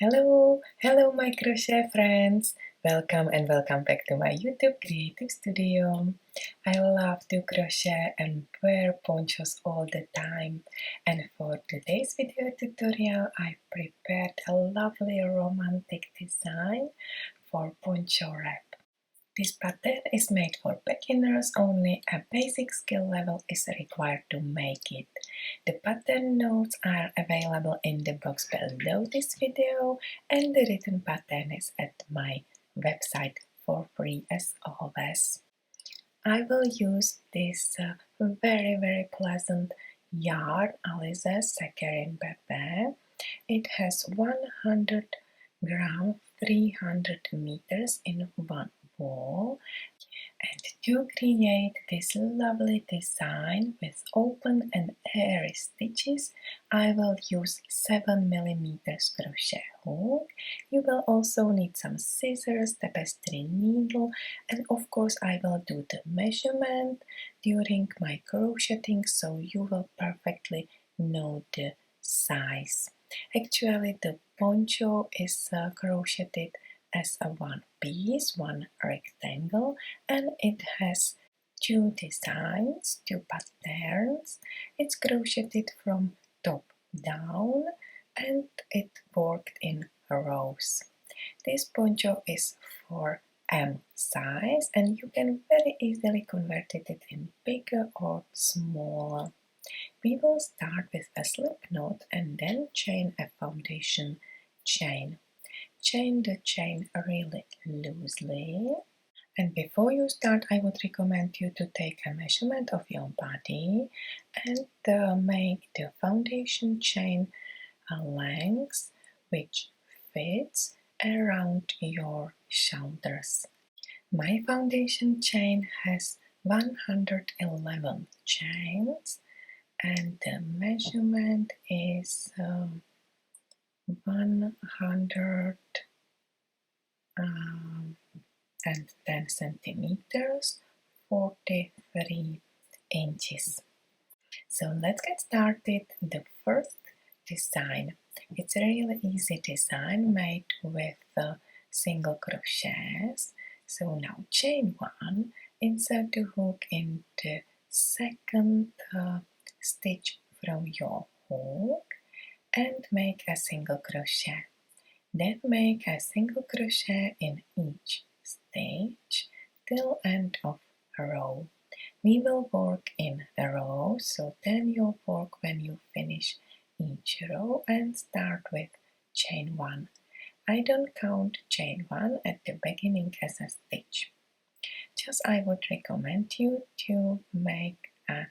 Hello my crochet friends! Welcome and welcome back to my YouTube creative studio. I love to crochet and wear ponchos all the time, and for today's video tutorial I prepared a lovely romantic design for poncho wrap. This pattern is made for beginners only, a basic skill level is required to make it. The pattern notes are available in the box below this video, and the written pattern is at my website for free as always. I will use this very pleasant yarn, Alize Sekerim baby. It has 100 gram, 300 meters in one ball. And to create this lovely design with open and airy stitches, I will use 7mm crochet hook. You will also need some scissors, tapestry needle, and of course I will do the measurement during my crocheting, so you will perfectly know the size. Actually, the poncho is crocheted as a one piece, one rectangle, and it has two designs, two patterns. It's crocheted from top down and it worked in rows. This poncho is for M size and you can very easily convert it in bigger or smaller. We will start with a slip knot and then chain a foundation chain. Chain the chain really loosely. And before you start, I would recommend you to take a measurement of your body and make the foundation chain length which fits around your shoulders. My foundation chain has 111 chains and the measurement is 110 centimeters, 43 inches. So let's get started. The first design, it's a really easy design made with single crochets. So now chain one, insert the hook in the second stitch from your hook and make a single crochet. Then make a single crochet in each stitch till end of row. We will work in a row, so then you'll work when you finish each row and start with chain one. I don't count chain one at the beginning as a stitch. Just I would recommend you to make a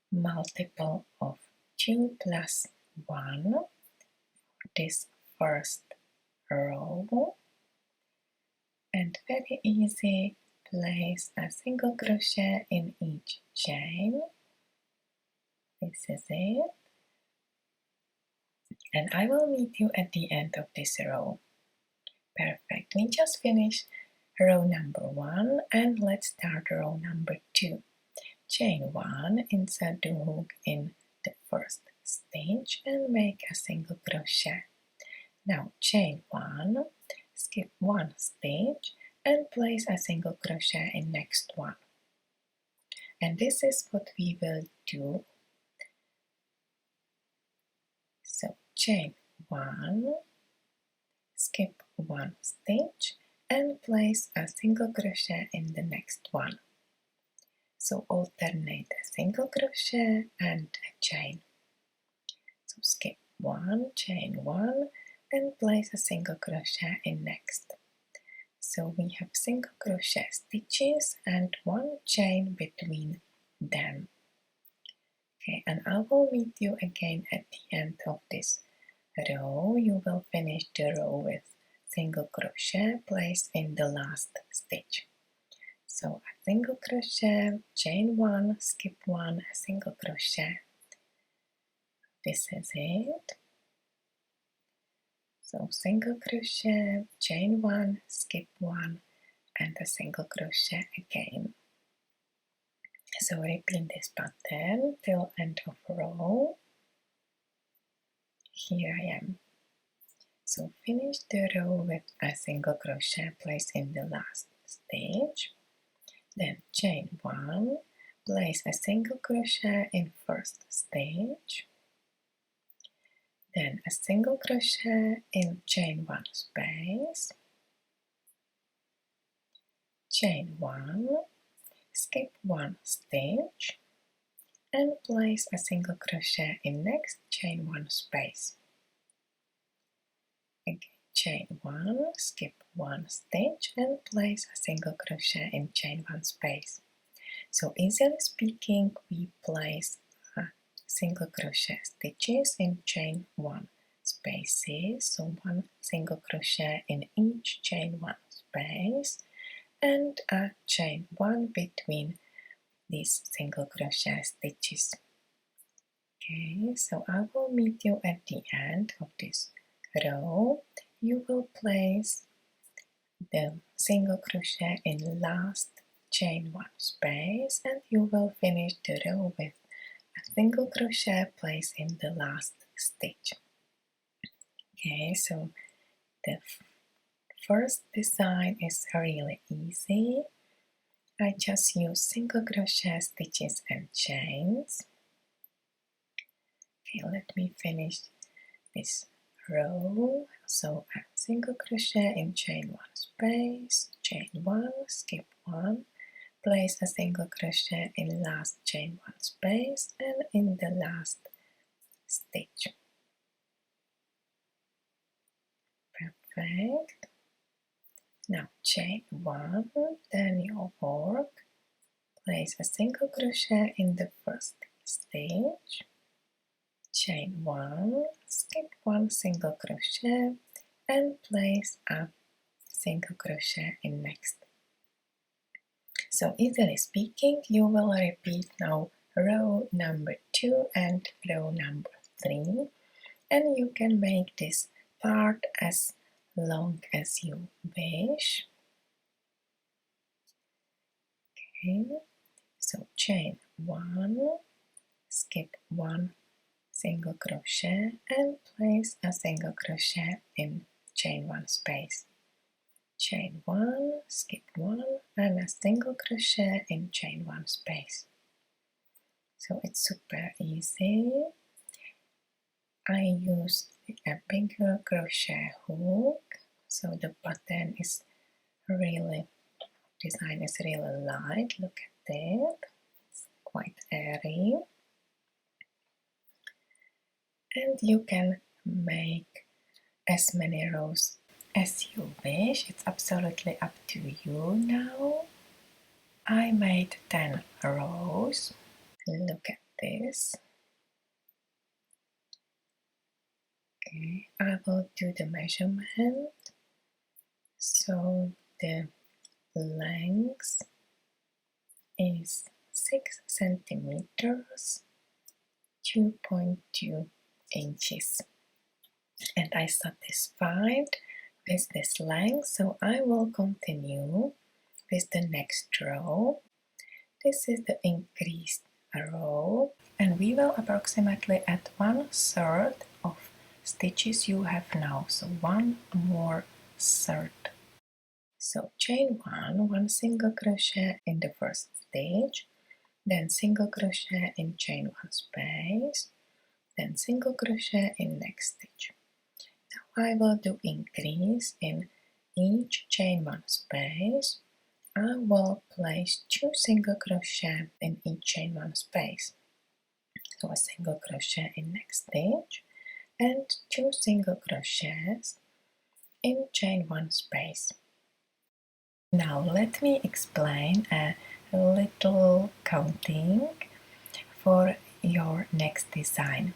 multiple of 2 plus 1 for this first row, and very easy, place a single crochet in each chain. This is it, and I will meet you at the end of this row. Perfect, we just finished row number 1 and let's start row number 2. Chain 1, insert the hook in the first stitch and make a single crochet. Now chain 1, skip 1 stitch and place a single crochet in next one. And this is what we will do. So chain 1, skip 1 stitch and place a single crochet in the next one. So alternate a single crochet and a chain. So skip 1, chain 1 and place a single crochet in next. So we have single crochet stitches and 1 chain between them. Okay, and I will meet you again at the end of this row. You will finish the row with single crochet placed in the last stitch. So a single crochet, chain 1, skip 1, a single crochet. This is it. So single crochet, chain 1, skip 1 and a single crochet again. So repeat this pattern till end of row. Here I am. So finish the row with a single crochet placed in the last stitch. Then chain 1, place a single crochet in first stitch. Then a single crochet in chain 1 space. Chain 1, skip 1 stitch and place a single crochet in next chain 1 space. Again, chain 1, skip 1 stitch and place a single crochet in chain 1 space. So easily speaking, we place single crochet stitches in chain 1 spaces, so 1 single crochet in each chain 1 space and a chain 1 between these single crochet stitches. Okay, so I will meet you at the end of this row. You will place the single crochet in last chain 1 space and you will finish the row with a single crochet placed in the last stitch. Okay, so the first design is really easy. I just use single crochet stitches and chains. Okay, let me finish this row. So a single crochet in chain 1 space, chain 1, skip 1, place a single crochet in last chain 1 space and in the last stitch. Perfect. Now chain 1, then your work, place a single crochet in the first stitch, chain 1, skip 1 single crochet and place a single crochet in next. So easily speaking, you will repeat now row number 2 and row number 3 and you can make this part as long as you wish. Okay, so chain 1, skip 1 single crochet and place a single crochet in chain 1 space. Chain 1, skip 1 and a single crochet in chain 1 space. So it's super easy. I use a bigger crochet hook, so the button is really, design is really light. Look at it, it's quite airy. And you can make as many rows as you wish. It's absolutely up to you now. I made 10 rows. Look at this. Okay, I will do the measurement. So the length is 6 centimeters, 2.2 inches. And I satisfied with this length, so I will continue with the next row. This is the increased row, and we will approximately add 1/3 of stitches you have now, so 1 more third. So chain 1 single crochet in the first stitch, then single crochet in chain 1 space, then single crochet in next stitch. Now I will do increase in each chain 1 space. I will place 2 single crochet in each chain 1 space. So a single crochet in next stitch and 2 single crochets in chain 1 space. Now let me explain a little counting for your next design.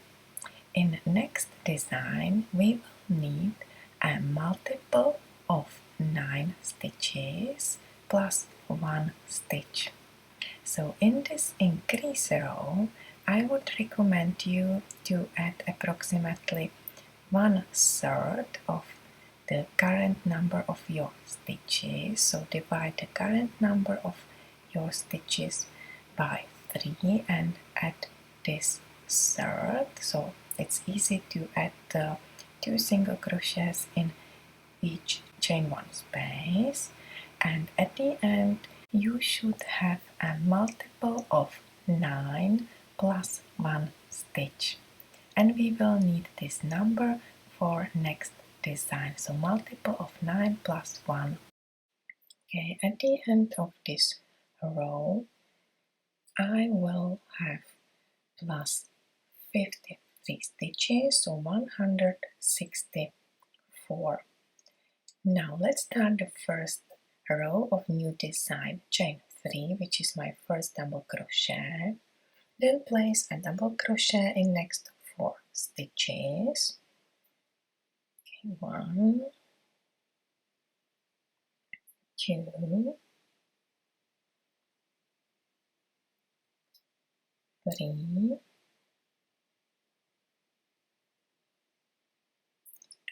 In next design we will need a multiple of 9 stitches plus 1 stitch. So in this increase row I would recommend you to add approximately 1/3 of the current number of your stitches. So divide the current number of your stitches by 3 and add this third. So it's easy to add the 2 single crochets in each chain 1 space, and at the end you should have a multiple of 9 plus 1 stitch, and we will need this number for next design. So multiple of 9 plus 1. Okay, at the end of this row I will have plus 53 stitches, so 164. Now let's start the first row of new design. Chain 3, which is my first double crochet, then place a double crochet in next 4 stitches. Okay, 1, 2, 3,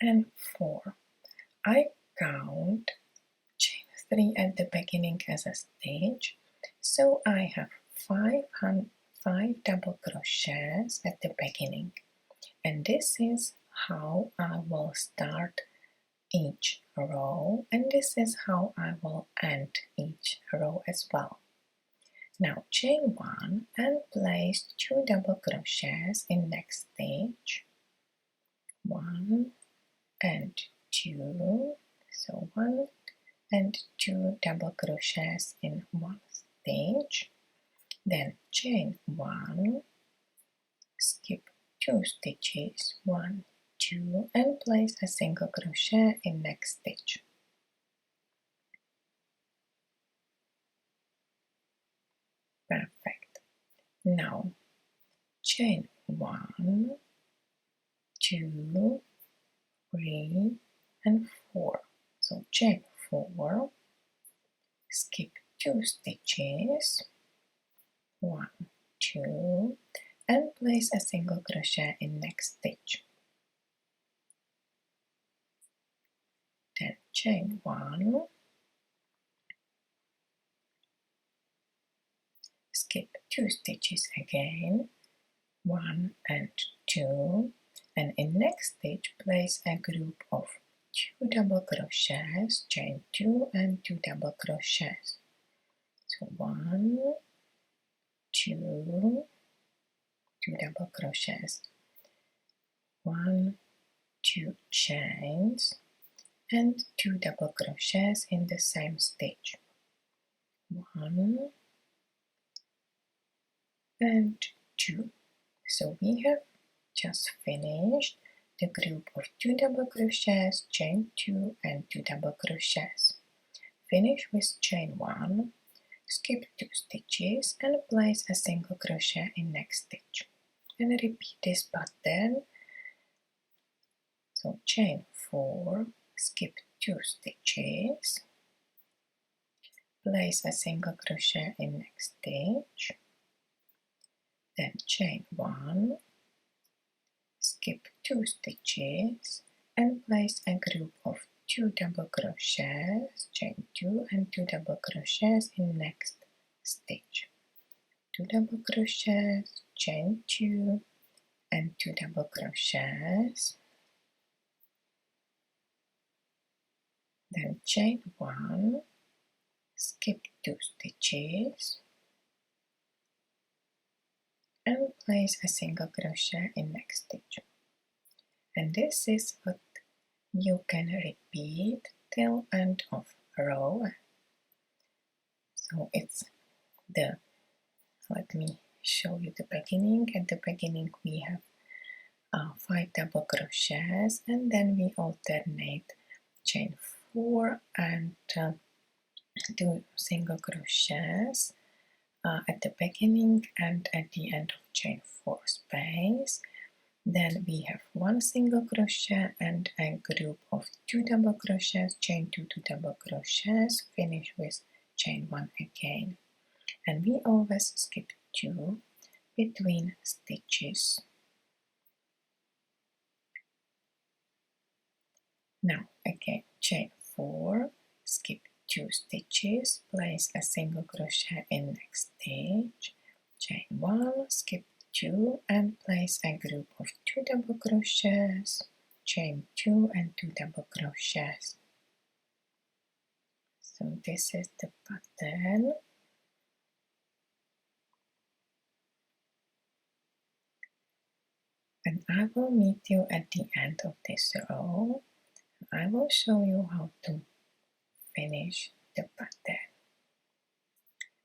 and 4. I count chain 3 at the beginning as a stitch, so I have 5 double crochets at the beginning, and this is how I will start each row, and this is how I will end each row as well. Now chain 1 and place 2 double crochets in next stitch, 1 and 2, so 1 and 2 double crochets in one stitch, then chain 1, skip 2 stitches, 1, 2, and place a single crochet in next stitch. Perfect. Now chain 1, 2, 3, and 4. So chain 4, skip 2 stitches, 1, 2, and place a single crochet in next stitch. Then chain 1, skip 2 stitches again, 1 and 2, and in next stitch place a group of 2 double crochets, chain 2 and 2 double crochets. So 1, 2, 2 double crochets, 1, 2 chains, and 2 double crochets in the same stitch, 1 and 2. So we have just finished the group of 2 double crochets, chain 2 and 2 double crochets. Finish with chain 1, skip 2 stitches and place a single crochet in next stitch, and repeat this pattern. So chain 4, skip 2 stitches, place a single crochet in next stitch, then chain 1, skip 2 stitches and place a group of 2 double crochets, chain 2 and 2 double crochets in next stitch, 2 double crochets, chain 2 and 2 double crochets, then chain 1, skip 2 stitches and place a single crochet in next stitch. And this is what you can repeat till end of row. So it's the, let me show you the beginning. At the beginning we have 5 double crochets, and then we alternate chain 4 and 2 single crochets at the beginning and at the end of chain 4 space. Then we have 1 single crochet and a group of 2 double crochets, chain 2, 2 double crochets, finish with chain 1 again. And we always skip 2 between stitches. Now again, chain 4, skip 2 stitches, place a single crochet in next stitch, chain 1, skip 2 and place a group of 2 double crochets, chain 2 and 2 double crochets. So this is the pattern. And I will meet you at the end of this row. I will show you how to finish the pattern.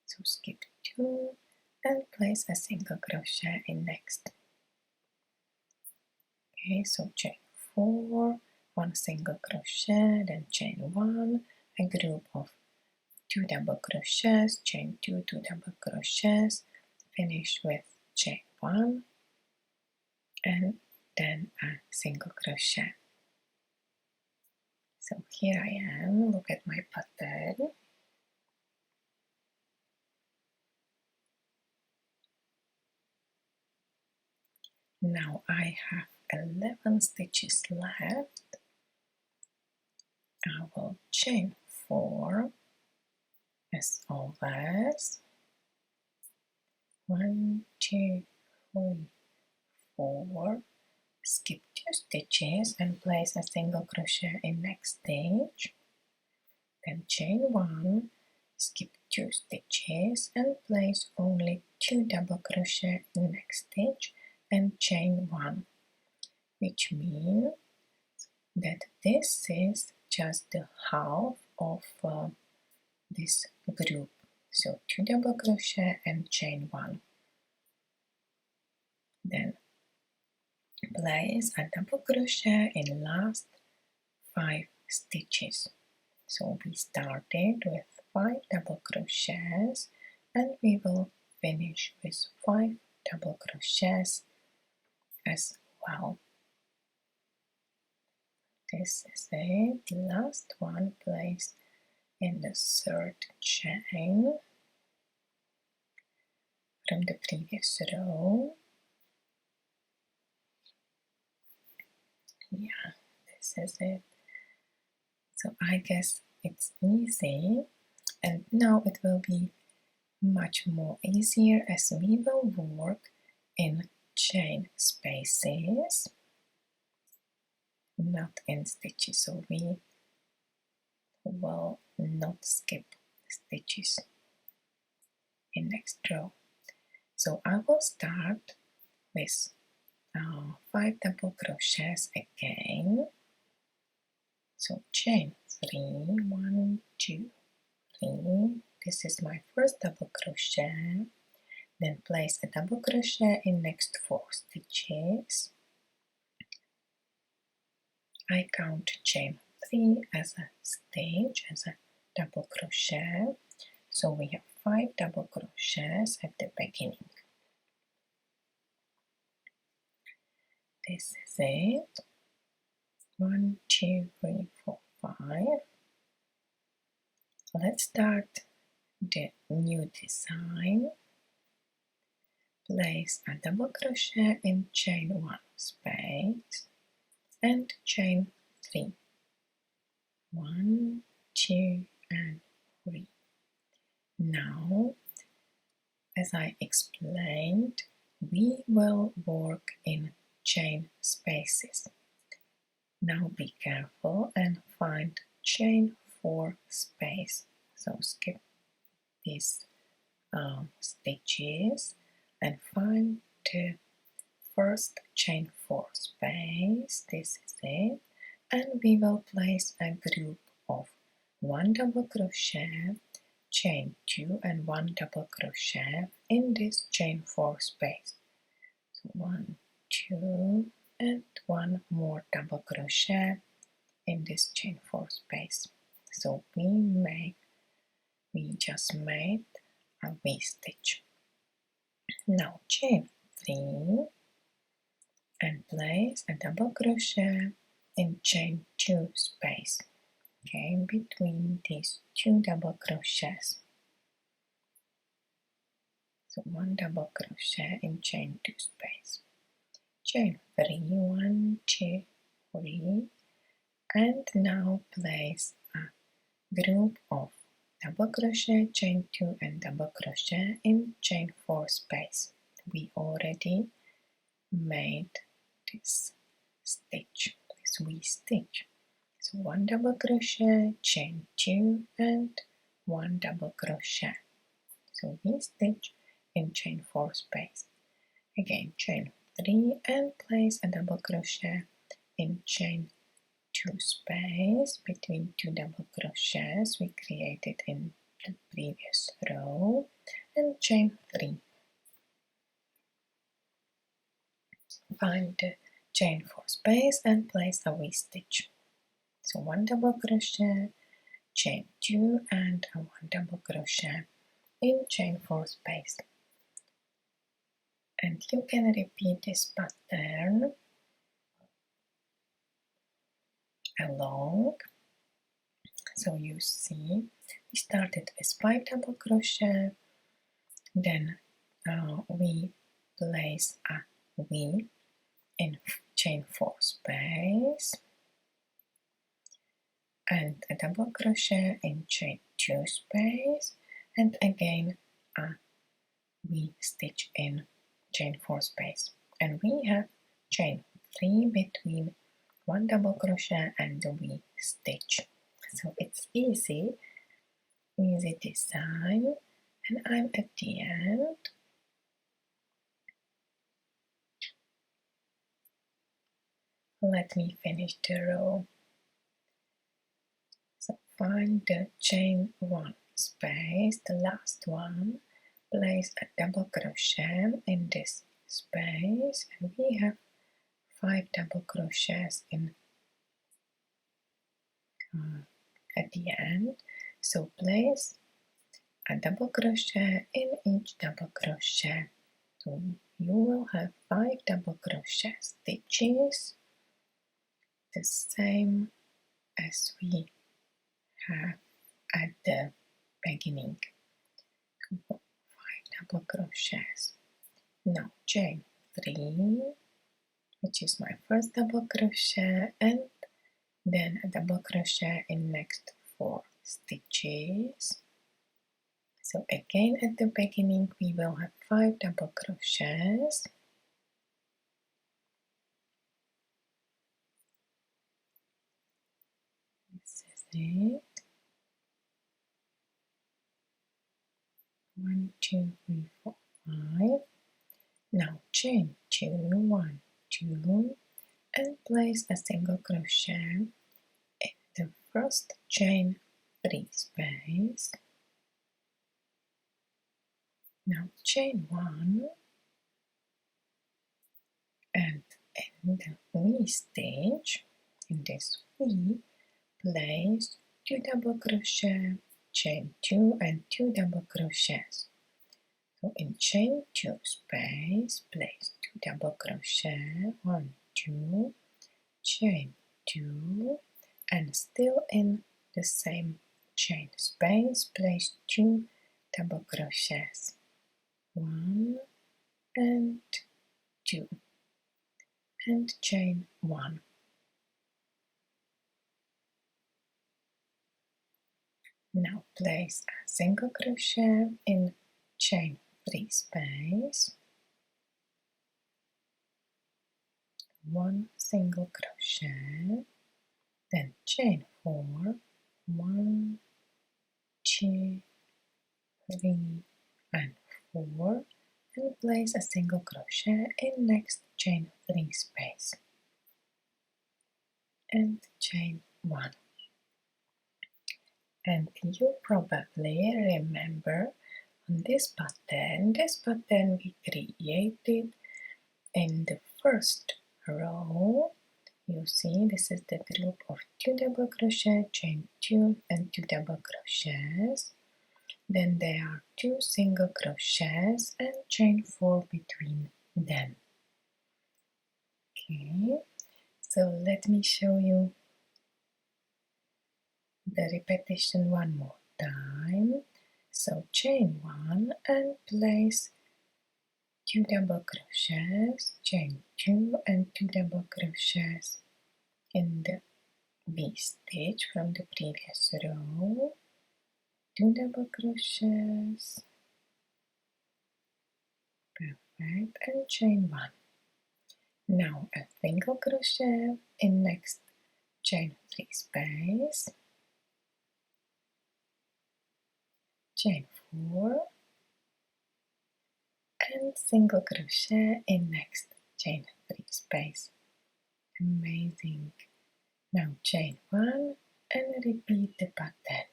So skip 2 and place a single crochet in next. Okay, so chain 4, 1 single crochet, then chain 1, a group of 2 double crochets, chain 2, 2 double crochets, finish with chain 1 and then a single crochet. So here I am, look at my pattern. Now I have 11 stitches left. I will chain 4 as always. 1, 2, 3, 4. Skip 2 stitches and place a single crochet in next stitch. Then chain 1, skip 2 stitches and place only 2 double crochet in next stitch and chain 1, which means that this is just the half of this group. So 2 double crochet and chain 1. Then place a double crochet in last 5 stitches. So we started with 5 double crochets and we will finish with 5 double crochets as well. This is it, the last one placed in the 3rd chain from the previous row. Yeah, this is it. So I guess it's easy, and now it will be much more easier as we will work in chain spaces, not in stitches. So we will not skip stitches in next row. So I will start with 5 double crochets again. So chain 3, 1, 2, 3. This is my first double crochet. Then place a double crochet in next 4 stitches. I count chain 3 as a stitch, as a double crochet. So we have 5 double crochets at the beginning. This is it. 1, 2, 3, 4, 5. Let's start the new design. Place a double crochet in chain 1 space and chain 3. 1, 2, and 3. Now, as I explained, we will work in chain spaces. Now be careful and find chain 4 space. So skip these stitches and find the first chain 4 space. This is it. And we will place a group of 1 double crochet, chain 2 and 1 double crochet in this chain 4 space. So 1, 2 and 1 more double crochet in this chain 4 space. So we just made a V-stitch. Now chain 3 and place a double crochet in chain 2 space, okay, between these 2 double crochets. So 1 double crochet in chain 2 space, chain 3, 1, 2, 3, and now place a group of double crochet, chain 2 and double crochet in chain 4 space. We already made this stitch, this V-stitch. So 1 double crochet, chain 2 and 1 double crochet. So V-stitch in chain 4 space. Again chain 3 and place a double crochet in chain 2 space between 2 double crochets we created in the previous row, and chain 3. Find the chain 4 space and place a V-stitch. So 1 double crochet, chain 2 and a 1 double crochet in chain 4 space. And you can repeat this pattern along. So you see, we started with 5 double crochet, then we place a V in chain 4 space and a double crochet in chain 2 space, and again a V stitch in chain 4 space, and we have chain 3 between 1 double crochet and the V stitch. So it's easy design, and I'm at the end. Let me finish the row. So find the chain 1 space, the last one, place a double crochet in this space, and we have 5 double crochets in at the end. So place a double crochet in each double crochet. So you will have 5 double crochet stitches, the same as we have at the beginning. 5 double crochets. Now chain 3, which is my first double crochet, and then a double crochet in next 4 stitches. So again at the beginning we will have 5 double crochets. This is it. 1, 2, 3, 4, 5. Now chain 2, 1, 2, and place a single crochet in the first chain 3 space. Now chain 1 and in the V stitch, in this V, place 2 double crochet, chain 2 and 2 double crochets. So in chain 2 space, place 2 double crochet, 1, 2, chain 2, and still in the same chain space, place 2 double crochets, 1 and 2, and chain 1. Now place a single crochet in chain 3 space, 1 single crochet, then chain 4, 1, 2, 3, and 4, and place a single crochet in next chain 3 space, and chain 1. And you probably remember on this pattern we created in the first row. You see, this is the group of 2 double crochet, chain 2 and 2 double crochets. Then there are 2 single crochets and chain 4 between them. Okay, so let me show you the repetition one more time. So chain 1 and place 2 double crochets, chain 2 and 2 double crochets in the V stitch from the previous row, 2 double crochets, perfect, and chain 1. Now a single crochet in next chain 3 space, chain 4, and single crochet in next chain 3 space. Amazing. Now chain 1 and repeat the pattern.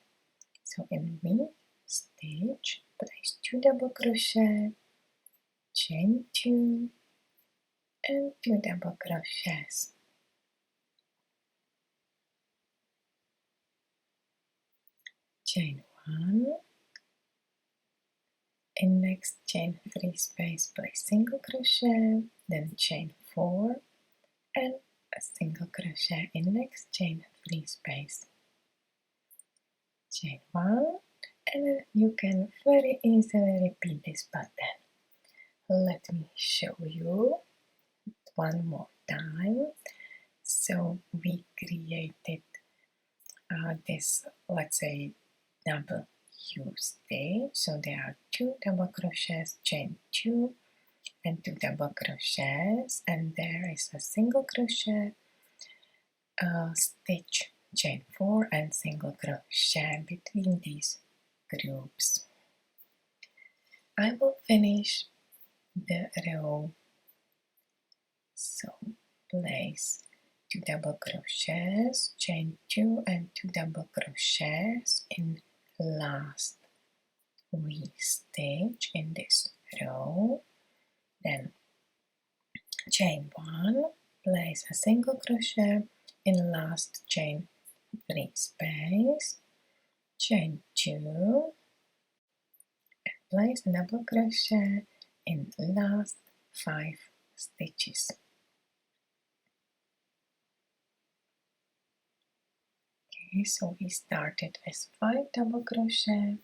So in V stitch, place 2 double crochet, chain 2, and 2 double crochets. Chain 1, in next chain 3 space place single crochet, then chain 4 and a single crochet in next chain 3 space. Chain 1, and you can very easily repeat this pattern. Let me show you one more time. So we created this, let's say, double U stitch. So there are 2 double crochets, chain 2 and 2 double crochets, and there is a single crochet, stitch, chain 4 and single crochet between these groups. I will finish the row. So place 2 double crochets, chain 2 and 2 double crochets in last V stitch in this row, then chain 1, place a single crochet in last chain 3 space, chain 2, and place a double crochet in last 5 stitches. Okay, so we started with 5 double crochet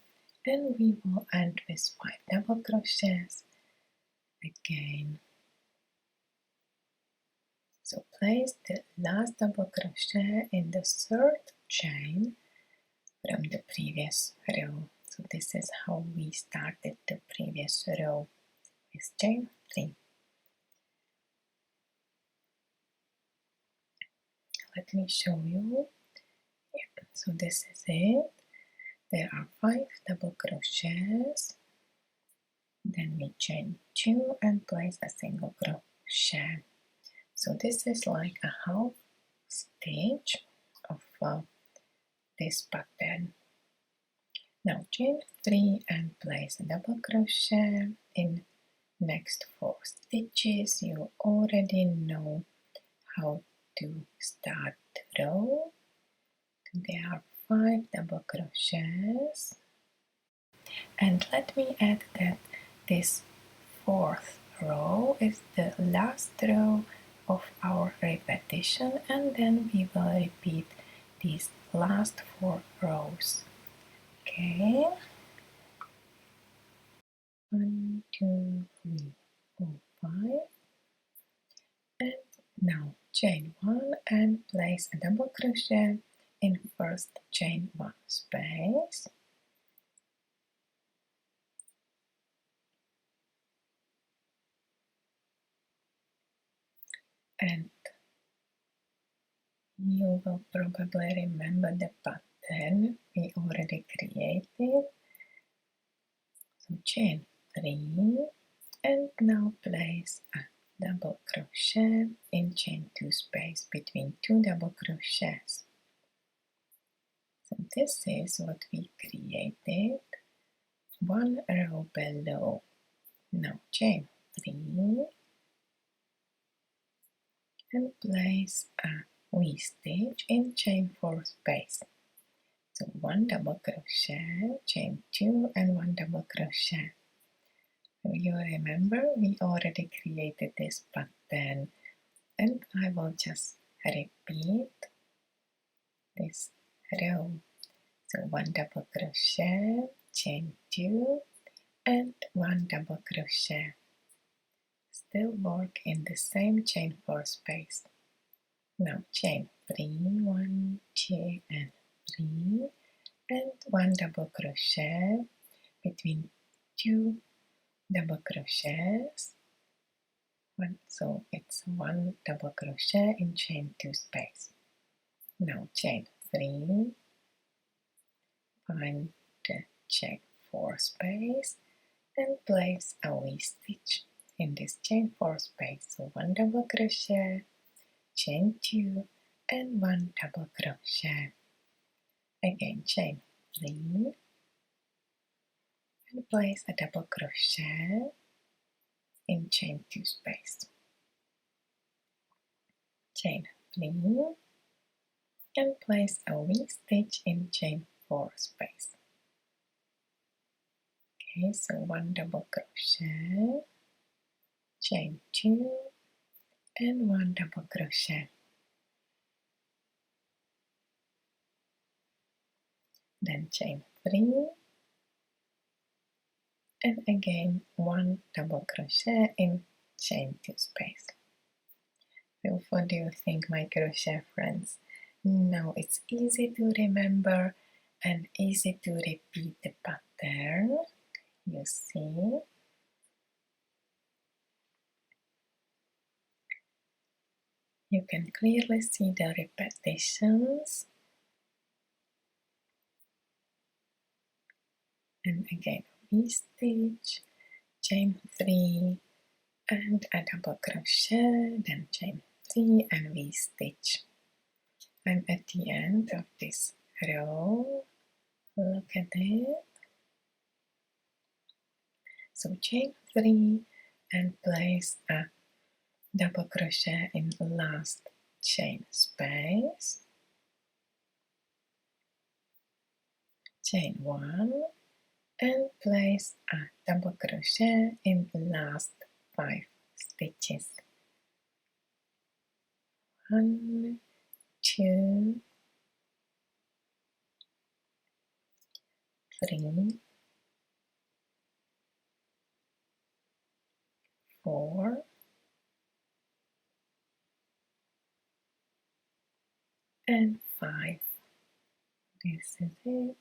and we will end with 5 double crochets again. So place the last double crochet in the 3rd chain from the previous row. So this is how we started the previous row with chain 3. Let me show you. Yep. So this is it. There are 5 double crochets. Then we chain 2 and place a single crochet. So this is like a half stitch of this pattern. Now chain 3 and place a double crochet in next 4 stitches. You already know how to start the row. There are 5 double crochets, and let me add that this 4th row is the last row of our repetition, and then we will repeat these last 4 rows. Okay, 1, 2, 3, 4, 5, and now chain 1 and place a double crochet in first chain 1 space, and you will probably remember the pattern we already created. So chain 3 and now place a double crochet in chain 2 space between 2 double crochets. So this is what we created, one row below. Now chain 3 and place a V stitch in chain 4 space. So 1 double crochet, chain 2 and 1 double crochet. You remember we already created this pattern, and I will just repeat this row. So 1 double crochet, chain 2 and 1 double crochet. Still work in the same chain 4 space. Now chain 3, 1, 2 and 3 and 1 double crochet between 2 double crochets. So it's 1 double crochet in chain 2 space. Now Now chain 3, find the check 4 space and place a V-stitch in this chain 4 space. So 1 double crochet, chain 2 and 1 double crochet. Again chain 3 and place a double crochet in chain 2 space. Chain 3 and place a V-stitch in chain 4 space. Okay, so 1 double crochet, chain 2 and 1 double crochet. Then chain 3 and again 1 double crochet in chain 2 space. So what do you think, my crochet friends? Now it's easy to remember and easy to repeat the pattern. You see, you can clearly see the repetitions. And again V-stitch, chain 3 and a double crochet, then chain 3 and V-stitch. And at the end of this row, look at it. So chain 3 and place a double crochet in last chain space, chain 1 and place a double crochet in last 5 stitches. 1, 2, 3, 4, and 5. This is it.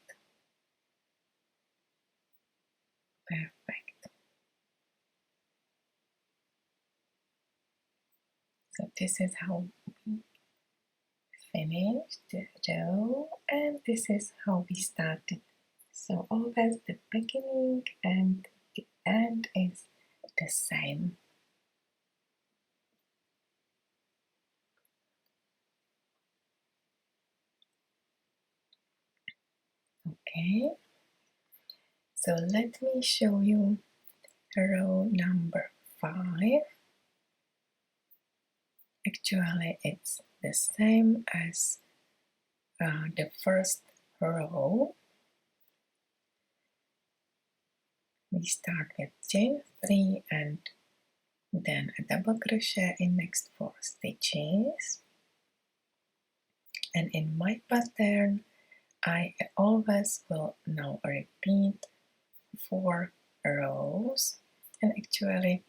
Perfect. So this is how we finished the row, and this is how we started. So always the beginning and the end is the same. Okay, so let me show you row number 5. Actually, it's the same as the first row. We start with chain 3 and then a double crochet in next 4 stitches. And in my pattern, I always will now repeat 4 rows, and actually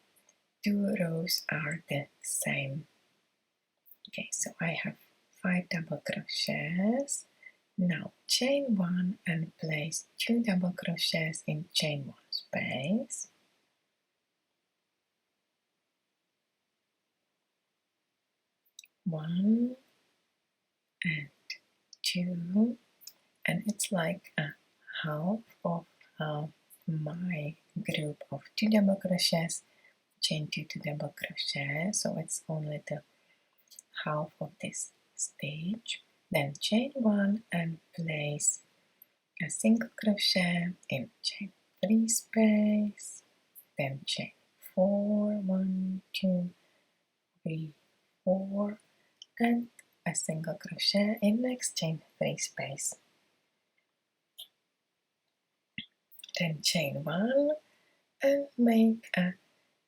2 rows are the same. Okay, so I have 5 double crochets. Now chain 1 and place 2 double crochets in chain 1 space. One and 2, and it's like a half of my group of 2 double crochets, chain 2 to double crochet, so it's only the half of this stitch. Then chain 1 and place a single crochet in chain 3 space, then chain 4, 1, 2, 3, 4, and a single crochet in next chain 3 space. Then chain 1 and make a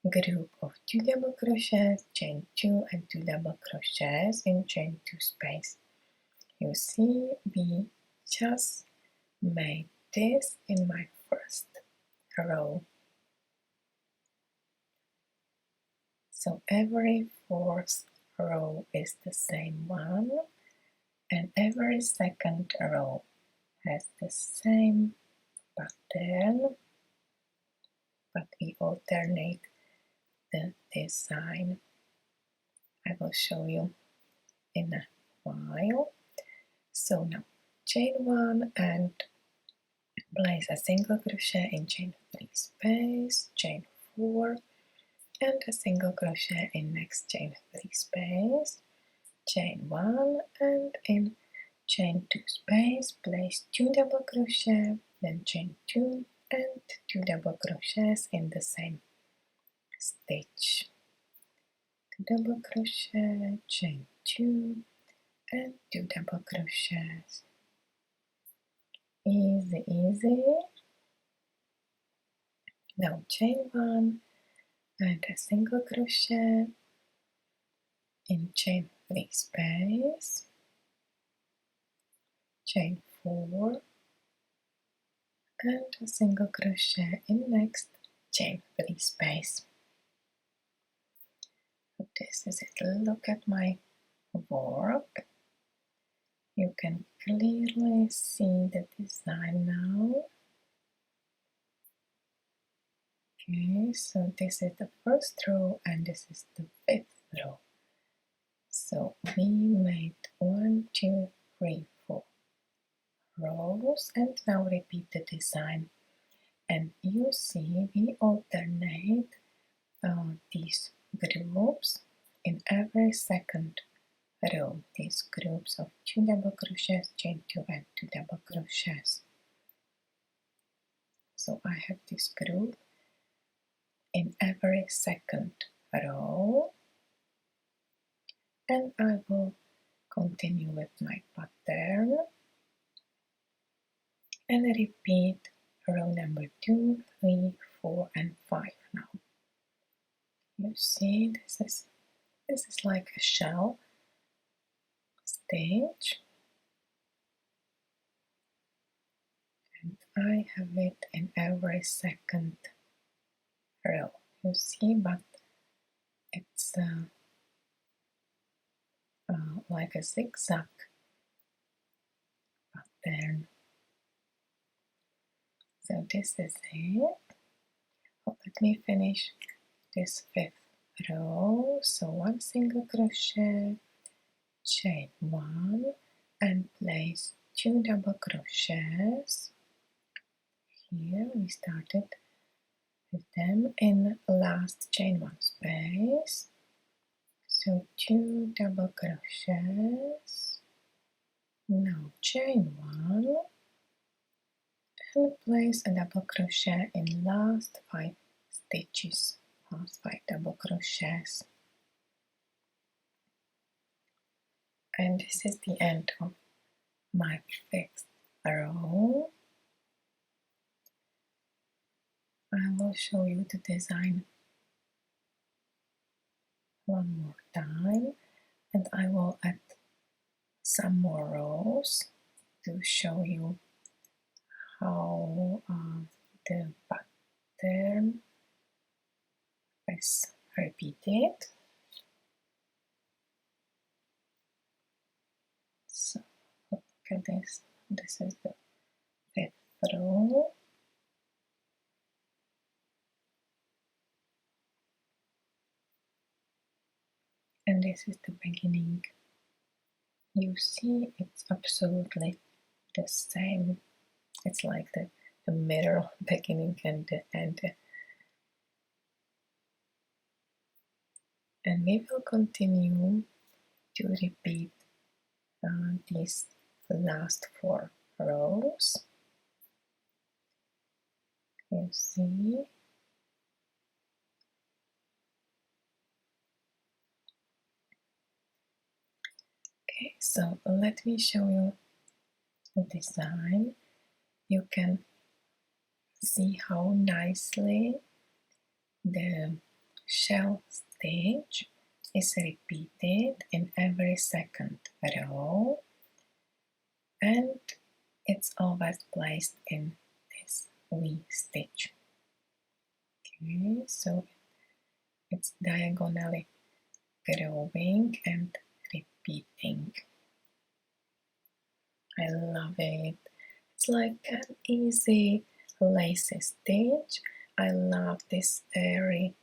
group of 2 double crochets, chain 2 and 2 double crochets in chain 2 space. You see, we just made this in my first row. So every fourth row is the same one, and every second row has the same pattern, but we alternate the design. I will show you in a while. So now chain 1 and place a single crochet in chain 3 space, chain 4 and a single crochet in next chain 3 space, chain 1 and in chain 2 space place 2 double crochet, then chain 2 and 2 double crochets in the same stitch, 2 double crochet, chain 2 and 2 double crochets. Easy, easy. Now chain 1 and a single crochet in chain 3 space, chain 4 and a single crochet in next chain 3 space. This is it. Look at my work. You can clearly see the design now. Okay, so this is the first row and this is the 5th row. So we made 1, 2, 3, 4 rows and now repeat the design. And you see we alternate these groups in every second row, these groups of 2 double crochets, chain 2 and 2 double crochets. So I have this group in every second row and I will continue with my pattern and repeat row number 2, 3, 4 and 5 now. You see this is like a shell stitch and I have it in every second row. You see, but it's like a zigzag pattern. So this is it. Oh, let me finish this 5th row. So 1 single crochet, chain 1 and place 2 double crochets. Here we started with them in last chain 1 space. So 2 double crochets. Now chain 1 and place a double crochet in last 5 stitches, last 5 double crochets. And this is the end of my 5th row. I will show you the design one more time and I will add some more rows to show you how the pattern is repeated. So look at this. This is the 5th row. And this is the beginning. You see it's absolutely the same. It's like the middle, beginning and the end. And we will continue to repeat these last 4 rows. You see. Okay, so let me show you the design. You can see how nicely the shell stitch is repeated in every second row and it's always placed in this V stitch. Okay, so it's diagonally growing and repeating. I love it. It's like an easy lacy stitch. I love this airy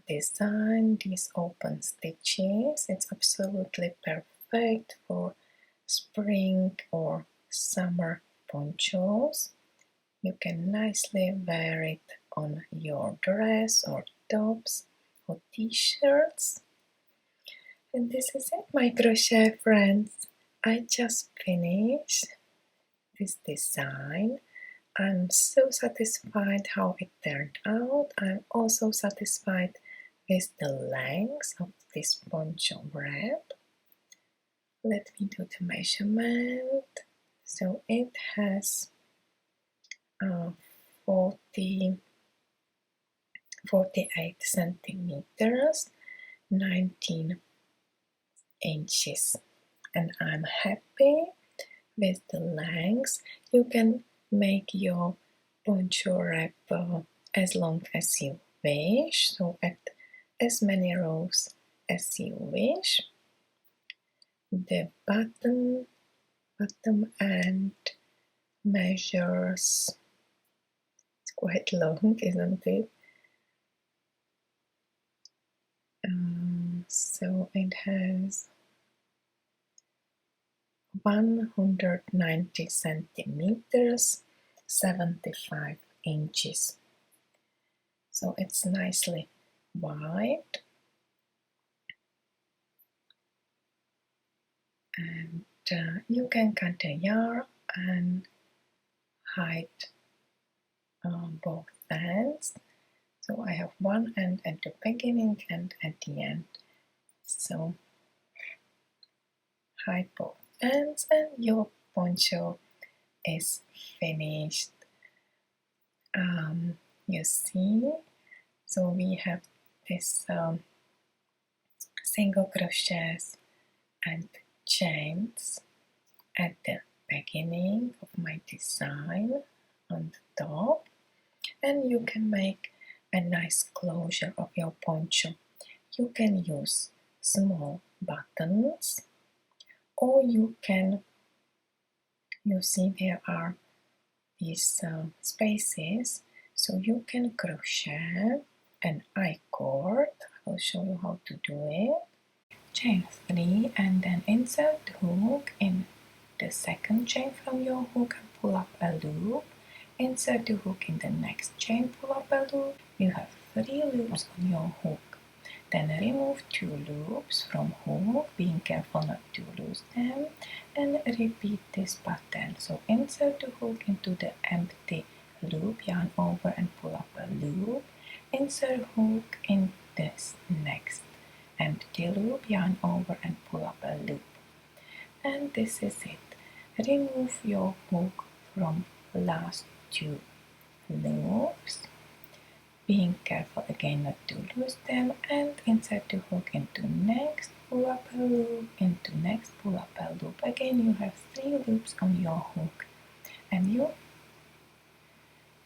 design, these open stitches. It's absolutely perfect for spring or summer ponchos. You can nicely wear it on your dress or tops or t-shirts. And this is it, my crochet friends. I just finished this design. I'm so satisfied how it turned out. I'm also satisfied with the length of this poncho wrap. Let me do the measurement. So it has 48 centimeters, 19 inches, and I'm happy with the length. You can make your poncho wrap as long as you wish, so at as many rows as you wish. The bottom end measures, it's quite long, isn't it? So it has 190 centimeters, 75 inches. So it's nicely wide, and you can cut the yarn and hide both ends. So I have one end at the beginning and at the end. So hide both ends and your poncho is finished. You see, so we have this single crochets and chains at the beginning of my design on the top, and you can make a nice closure of your poncho. You can use small buttons, or you see there are these spaces, so you can crochet an I-cord. I'll show you how to do it. Chain 3 and then insert the hook in the second chain from your hook and pull up a loop. Insert the hook in the next chain, pull up a loop. You have 3 loops on your hook. Then remove 2 loops from hook, being careful not to lose them, and repeat this pattern. So insert the hook into the empty loop, yarn over and pull up a loop. Insert hook in this next empty loop, yarn over and pull up a loop. And this is it. Remove your hook from last 2 loops, being careful again not to lose them, and insert the hook into next, pull up a loop, into next, pull up a loop. Again, you have 3 loops on your hook, and you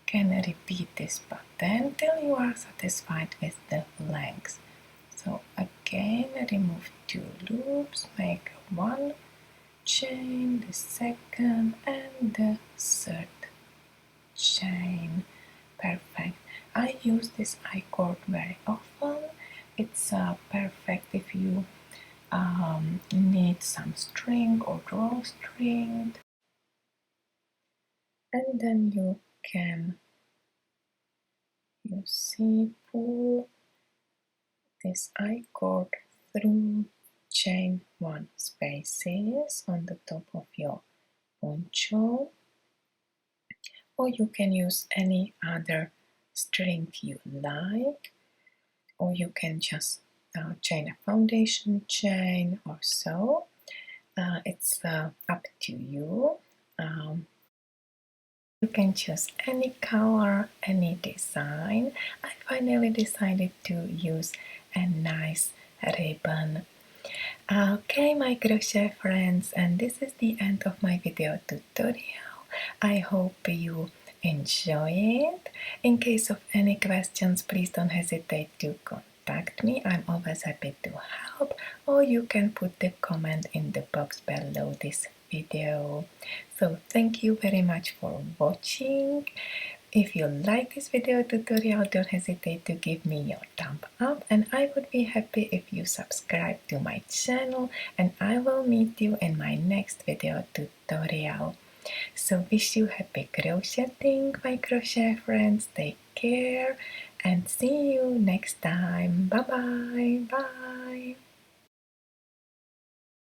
can repeat this pattern till you are satisfied with the length. So again, remove 2 loops, make 1 chain, the second and the third chain. Perfect. I use this I-cord very often. It's perfect if you need some string or drawstring, and then you can, you see, pull this I-cord through chain 1 spaces on the top of your poncho, or you can use any other string you like, or you can just chain a foundation chain or so. It's up to you. You can choose any color, any design. I finally decided to use a nice ribbon. Okay, my crochet friends, and this is the end of my video tutorial. I hope you enjoy it. In case of any questions, please don't hesitate to contact me. I'm always happy to help, or you can put the comment in the box below this video. So thank you very much for watching. If you like this video tutorial, don't hesitate to give me your thumb up, and I would be happy if you subscribe to my channel, and I will meet you in my next video tutorial. So wish you happy crocheting, my crochet friends. Take care and see you next time. Bye bye. Bye.